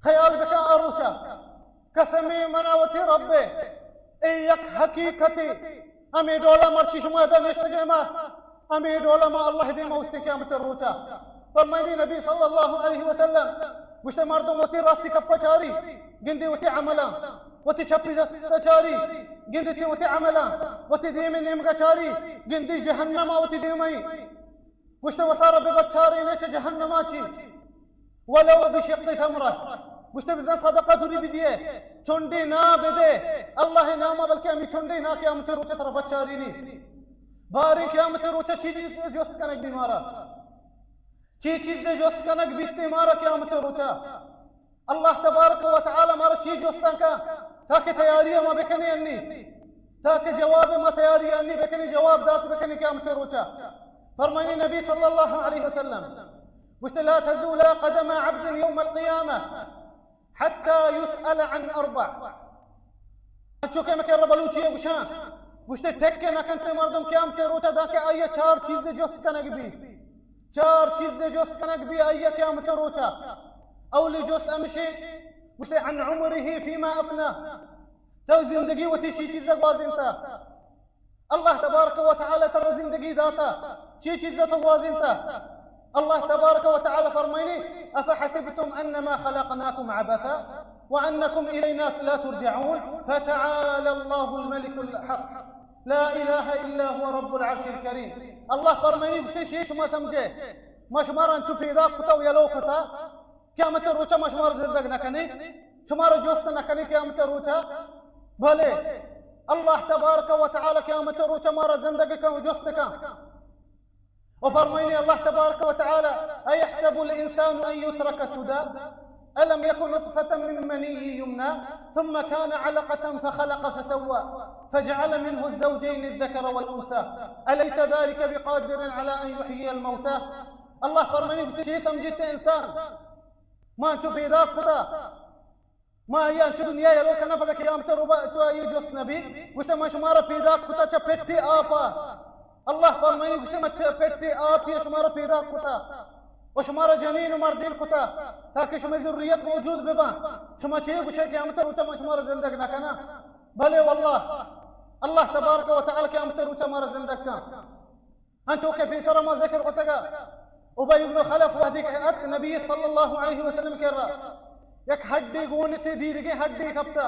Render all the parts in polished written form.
خيال بك أروشا قسمي مناوتي ربي إيك حقيقتي أمي دولا مرشي شما دا نشتغي ما أمي دولا ما الله دي ما وشتكي أمت الروشا فرميني نبي صلى الله عليه وسلم وشت مردم وتي راستي كفة جاري جندي وتي عملا وتي شبي جاري جندي وتي عملا وتي ديمي نيمك جاري جندي جهنم وتي ديمي وشت وثار ببتشاري ليش جهنماتي ولو بشق تمرة وشت بزن صدقة تري بديه چندي نا بده الله ناما بلکه امی چندي نا قیامت روچه طرف چاريني باري قیامت روچه چی چیز جوست کنک بیمارا چی چیز جوست کنک بیستی مارا قیامت روچه الله تبارك وتعالى مارا چی جوستن کا تاکہ تیاری ما بکنی انی تاکہ جواب ما تیاری انی بکنی جواب دات بکنی قیامت روچه فرمانی نبی صلی الله علیه وسلم قلت لا تزول قدم عبد يوم القيامة حتى يسأل عن أربع شو كما كان ربلوتي وشان قلت تكنا كنت مردم كام تروتا ذاك أي چار چیز جست کنک بی چار چیز جست کنک بی أي كام تروتا أولي جست أمشي قلت عن عمره فيما أفنى تو زندگی وتي شي چیز وازنتا الله تبارك وتعالى ترى زندگی داتا شي چیز توازنتا الله تبارك وتعالى فرميني أفحسبتم أنما خلقناكم عبثا وأنكم إلينا لا ترجعون فتعالى الله الملك الحق لا إله إلا هو رب العرش الكريم الله فرميني بشتي شو ما سمجه مشمار أنتو في ذاك كتا ويلو كتا كامت روچا مشمار زندگ نکنی شمار جوست نکنی كامت روچا بھلے الله تبارك وتعالى كامت روچا مارا زندگ کا جوست کا وفرميني الله تبارك وتعالى أيحسب الإنسان أن يترك سدى ألم يكن نطفة من مني يمنى ثم كان علقة فخلق فسوى فجعل منه الزوجين الذكر والأنثى أليس ذلك بقادر على أن يحيي الموتى الله فرميني بشي سمجت إنسان ما أنتو في ذاك خدا ما هي أنتو دنيا يلو كنا فذا كيام تروبا تو أي جوست نبي وشتا ما شمارا في ذاك خدا چپٹی آپا الله فرماني قسمت فتي آتي شمارة بيدا كتا وشمارة جنين ومردين كتا تاكي شما ذريات موجود ببا شما چيه بشي قيامت روچا شمارة زندق نكنا بلي والله الله تبارك وتعالى قيامت روچا مارة زندق نا انتو كيف سر ما ذكر قتك أبي بن خلف وهديك النبي صلى الله عليه وسلم كرا يك حدي قونتي ديرگي حدي كبتا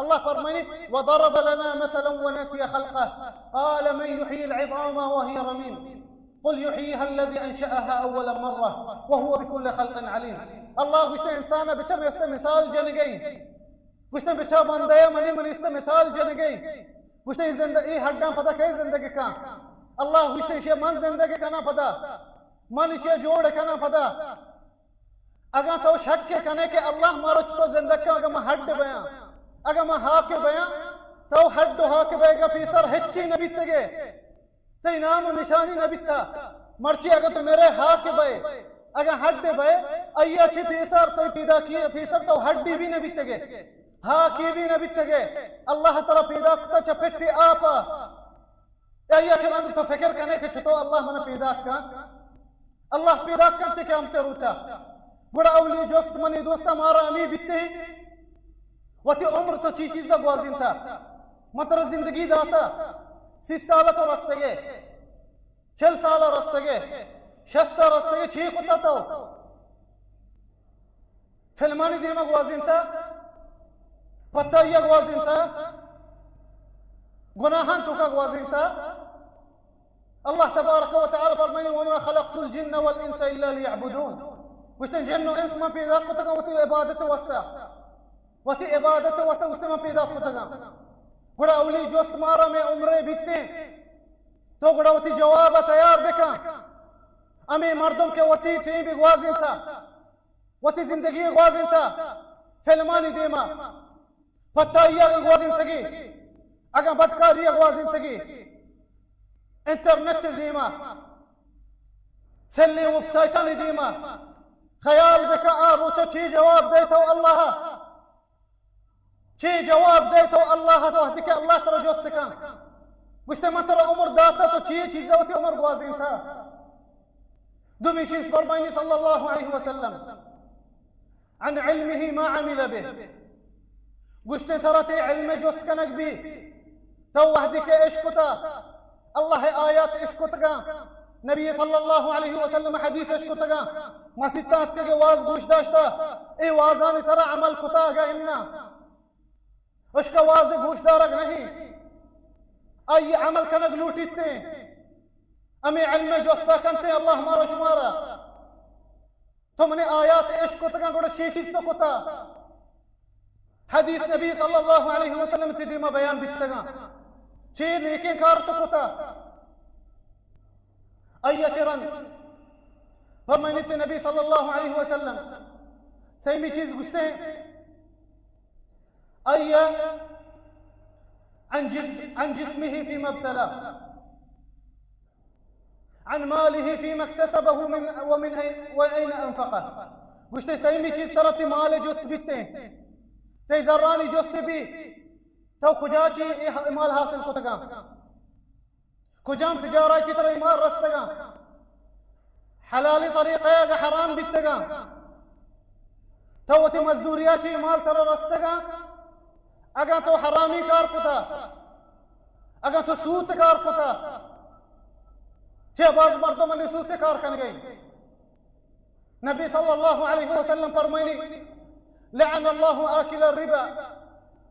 الله فرماني وضرب لنا مثلا ونسي خلقه قال من يحيي العظام وهي رميم قل يحييها الذي أنشأها أول مرة وهو بكل خلق عليم الله قشت إنسانا بچم يست مثال جنگي قشت بچا بنديا من يست مثال جنگي قشت زندگي هدام پتا كي زندگي كان الله قشت شيء من زندگي كنا پتا من شيء جوڑ كنا پتا اگر تو شک کے کنے کہ اللہ مارو چتو زندگی اگر ما حد بیان اگر ما ہا کے بیان تو حد ہا کے بیگا پیسر ہچی نبی تگے تے نام و نشانی نبی تا مرچی اگر تو میرے ہا کے بے اگر حد بے ایا چھ پیسر تو پیدا کیے پیسر تو ہڈی بھی نبی تگے ہا کی بھی نبی تگے اللہ تعالی پیدا کتا چپٹی آپا ایا چھ تو فکر کنے کہ چتو اللہ من پیدا کا اللہ پیدا کرتے کہ ہم تے روچا بڑا اولی جوست منی دوستا مارا امی بیتے ہیں وتی عمر تو چی چیزا گوازین تھا مطر زندگی داتا 30 سالہ تو رستگے 40 سالہ رستگے 60 رستگے چی کتا تو فلمانی دیما گوازین تھا پتایا گوازین تھا گناہان تو کا گوازین تھا الله تبارك وتعالى فرماني وما خلقت الجن والإنس إلا ليعبدون وشتن جن وإنس ما في ذاك كتغا وتي عبادة وستا وتي عبادة وستا وشتن ما في ذاك كتغا گڑا اولی جوست مارا میں عمرے بیتنے تو گڑا وتی جواب تیار بکا امی مردم کے وتی ٹیم بھی گوازن تھا وتی زندگی گوازن تھا فلمانی دیما پتایا گوازن تگی اگا بدکاری گوازن تگی انٹرنیٹ دیما سلي وبسايكني ديما خيال بك روچا چی جواب دیتا الله چی جواب دیتا الله تو هدی که الله ترى جوست کن گوشت من ترى عمر داتا تو چی چیزا وتی عمر گوازین تھا دومی چیز فرمائنی صلی الله علیه وسلم عن علمه ما عمل به گوشت ترى تي علم جوست کنک بی تو هدی که ايش کتا الله آیات ايش کتا نبی صلی الله علیه وسلم حدیث ايش کتا مسیطات کے واز گوش داشتا ای وازان سرا عمل کتا گا اننا اش کا واز گوش دارک نہیں ای عمل کنگ لوٹیتے امی علم جوستا کنتے اللہ مارا شمارا تم نے آیات ايش کتا گوڑا چیز تو کتا حدیث نبی صلی اللہ علیہ وسلم سے دیما بیان بیتگا چیز نیکیں کار تو کتا ای چرن فرمائنیت نبی صلی اللہ علیہ وسلم سیمی چیز گوشتے ہیں ای عن جسمه فيما ابتلى عن ماله فيما اكتسبه ومن أين أنفقه گوشتے سیمی چیز طرف مال جست بیتے ہیں تی ذرانی جست بھی تو کجا چی مال حاصل کو سکا کجام تجارہ چی طرح مال رستگا حلالي طريقة حرام بيتگا توتي مزدورياتي مال ترى رستگا اگا تو حرامي کار کتا اگا تو سود کار کتا چه باز مردوں من سود کار کن گئی نبي صلى الله عليه وسلم فرمائني لعن الله آكل الربا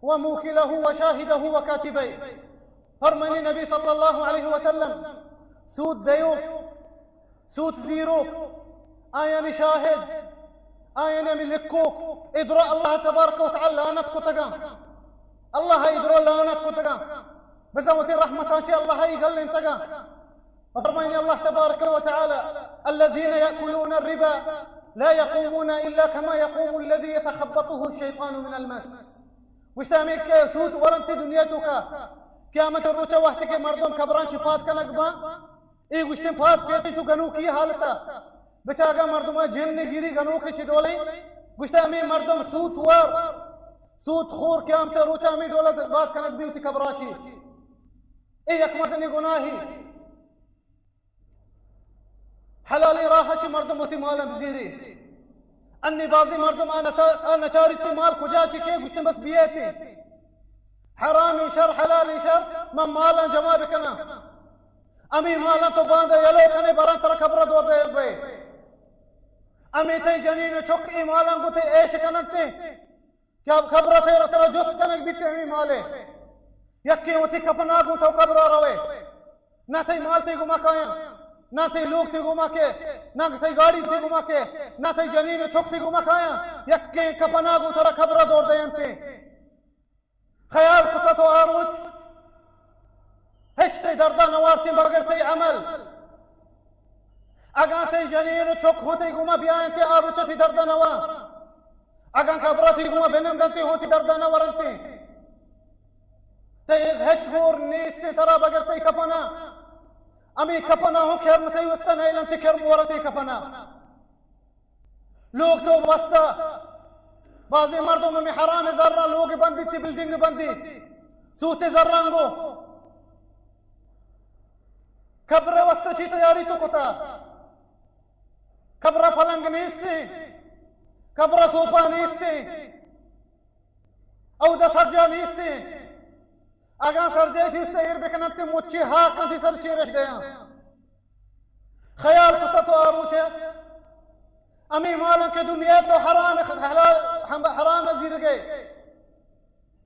وموكله وشاهده وكاتبيه فرمائني نبي صلى الله عليه وسلم سود ديو سود زيرو آياني شاهد آياني ملكوك ادرى الله تبارك وتعالى لعنت كتغا الله ادرى لعنت كتغا بزوتي رحمتان الله يقل انتغا وفرماني الله تبارك وتعالى الذين يأكلون الربا لا يقومون إلا كما يقوم الذي يتخبطه الشيطان من المس وشتاميك سود ورنت دنيتك قیامت روچا وقت کے مردم خبران شفات کا نقبہ ای گشتن فات کہتے چو گنو کی حالتا بچاگا مردمہ جن نے گیری گنو کے چڈولیں گشتہ ہمیں مردم سود سوار سود خور قیامت روچا ہمیں دولت بات کا نقبی ہوتی خبراچی ای اکمسنی گناہی حلالی راحة چی مردم ہوتی مالا بزیری انی بازی مردم آنا چاری تی مال کجا چی کے گشتن بس بیئیتی حرامي شر حلالي شر من مالا جمع بكنا امي مالا تو باندھا يلو کنے بران ترا خبر دو دے بے امي تے جنین چوک ای مالا کو تے ایش کنتے کیا خبر تے ترا جس کنک بیتے امي مالے یکی ہوتی کپنا کو تو خبر روے نہ تے مال تے گما کایا نہ تے لوگ تے گما کے نہ تے گاڑی تے گما کے نہ تے جنین چوک تے گما کایا یکی کپنا کو ترا خبر دور دے انتے خیال کتا تو آروج هیچ تی دردا نوارتی بغیر تی عمل اگا تی جنین چوک ہوتی گما بیائن تی آروچا تی دردا نوار اگا خبراتی گما بینم دنتی ہوتی دردا نوارنتی تی هیچ گور نیستی ترا بغیر تی کپنا امی کپنا ہو کرم تی وستا نیلن تی کرم ورتی کپنا لوگ تو وستا بعضی مردوں میں حرام ذرہ لوگ بندی تھی بلڈنگ بندی سوتے ذرانگو خبر وسط چی تیاری تو کتا خبر پلنگ نیستی خبر سوپا نیستی او دا سرجا نیستی اگا سرجے تھی سیر بکنتی مچی ہاک نتی سر چیرش گیا خیال کتا تو آروچے امی مالا کے دنیا تو حرام حلال حرام زیر گئے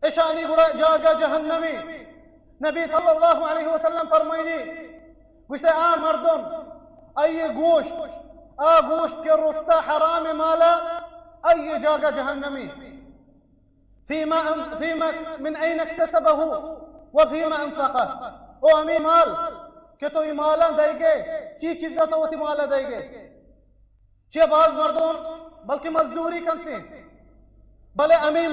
اشانی گڑا جاگا جہنمی نبی صلی اللہ علیہ وسلم فرمائنی گوشتے مردم ای گوشت کے رستا حرام مالا ای جاگا جہنمی فيما من أين اكتسبه وفيما أنفقه او امی مال کہ تو مالا دے گے چیزا تو وہ مالا دے گے چه باز مردم بلکہ مزدوری کرتے ہیں بلے امی